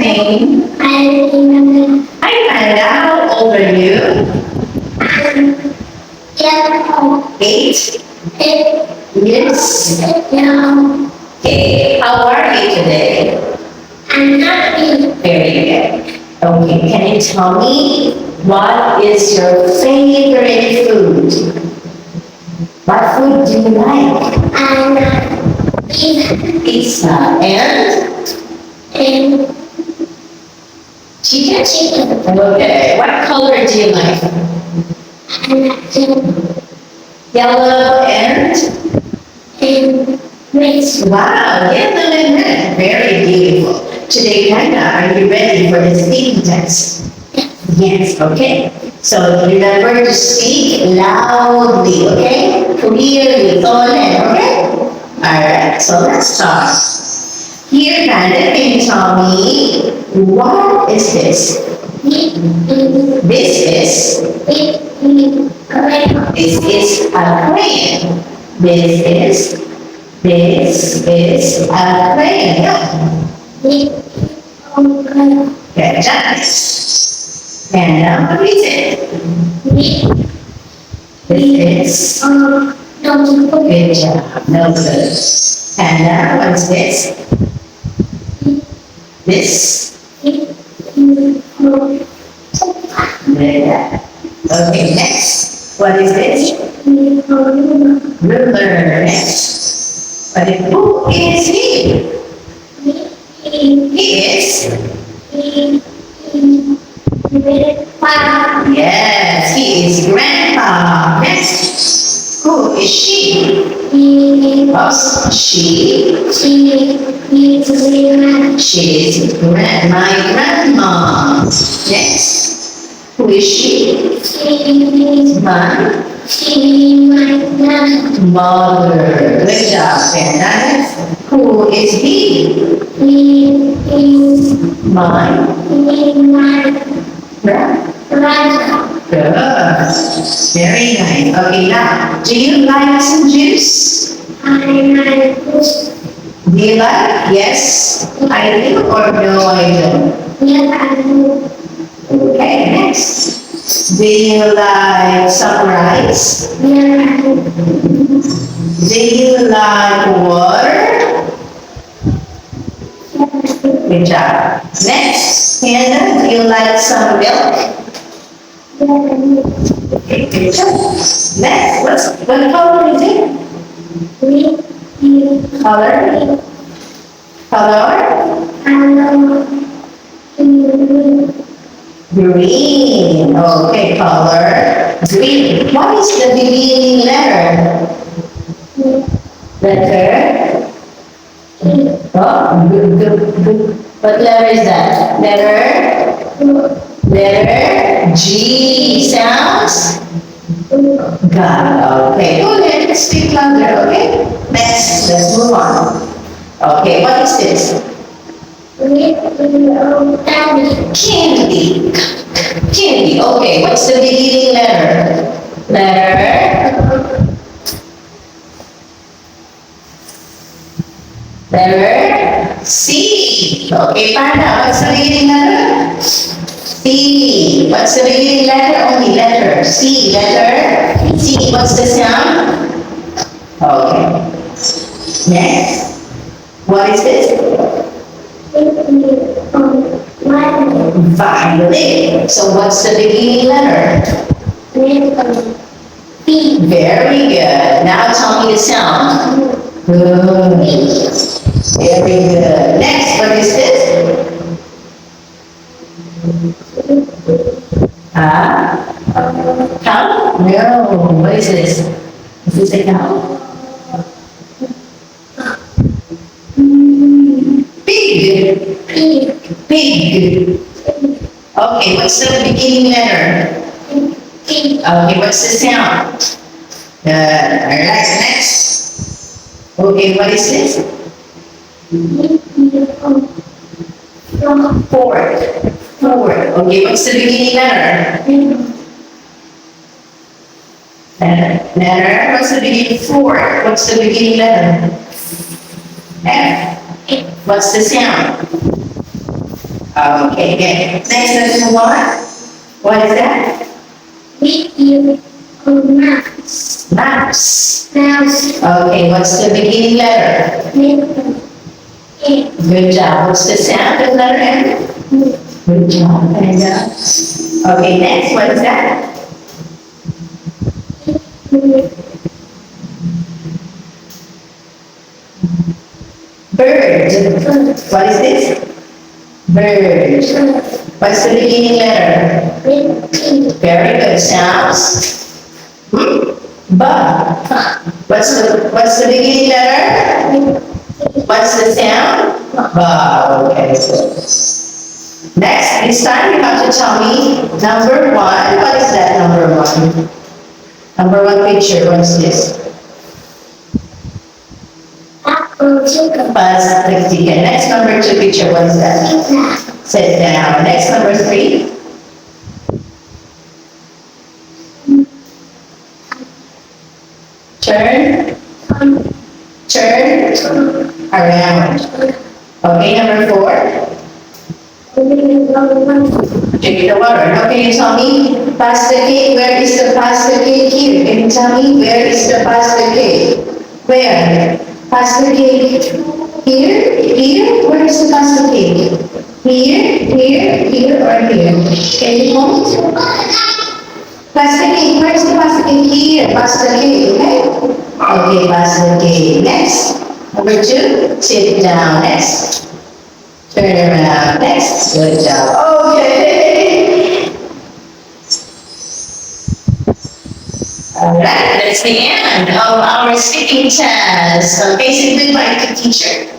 name? Hi, Panda. How old are you? 8. Yes. Okay. How are you today? Very good. Okay. Can you tell me what is your favorite food? What food do you like? Pizza. And chicken? Okay. What color do you like? Yellow and? Wow, yellow and red. Very beautiful. Today, Panda, are you ready for the speaking test? Yes, okay. So remember to speak loudly, okay? Clearly, okay? Alright, so let's start. Here, Panda, can you tell me what is this? This is a crayon. This is a crayon. Good job. And now what is it? This is good job. Notebook. And now what's this? This. Okay, next. What is this? Ruler. Next. Who is he? He is? Yes, he is grandpa. Next. Who is she? She is my grandma. Next. Who is she? My mother. Good job, Panda. Who is he? My brother. Good. Very nice. Okay, now, do you like some juice? Do you like? Yes, I do, or no, I don't? Okay, next. Do you like some rice? Do you like water? Good job. Next, Hannah, do you like some milk? Okay, good job. Next, what color is it? Color? Green. Okay, color. Green. What is the beginning letter? Letter? Oh, good. What letter is that? Letter G. Sounds? God. Okay, go ahead. Let's speak louder, okay? Next, let's move on. Okay, what is this? Candy. Candy. Okay, what's the beginning letter? Letter C. Okay, Panda, what's the beginning letter? C. What's the beginning letter? Only letter. C. Letter C. What's the sound? Okay. Next. What is this? Violet. So what's the beginning letter? B. Very good. Now tell me the sound. Good. Very good. Next, what is this? Cow? No. What is this? Is this a cow? Pig. Pig. Okay, what's the beginning letter? Okay, what's the sound? Alright, next. Okay, what is this? Fork. Okay, what's the beginning letter? Letter. What's the beginning? Fork. What's the beginning letter? F. What's the sound? Okay, good. Next, let's move on. What is that? Video or mouse. Mouse. Mouse. Okay, what's the beginning letter? Middle. It. Good job. What's the sound of letter M? Good job. And, okay, next, what is that? Bird. What is this? Bird. What's the beginning letter? Very good. Sounds? Ba. What's the beginning letter? What's the sound? Ba. Okay, good. Next, this time you have to tell me number one. What is that number one? Number one picture. What's this? Apple. Chicken. Buzz the ticket. Next number two picture. What is that? Pizza. Sit down. Next number three. Turn. Turn around. Okay, number four. Drink the water. Now can you tell me, pasta cake, where is the pasta cake here? Can you tell me, where is the pasta cake? Where? Pasta cake here? Here? Where is the pasta cake? Here? Here? Or here? Can you point? Pasta cake, where is the pasta cake? Here, pasta cake, okay? Okay, pasta cake. Next. Number two, sit down. Next. Turn around. Next. Good job. Okay. All right, that's the end of our speaking test. So basic goodbye to teacher.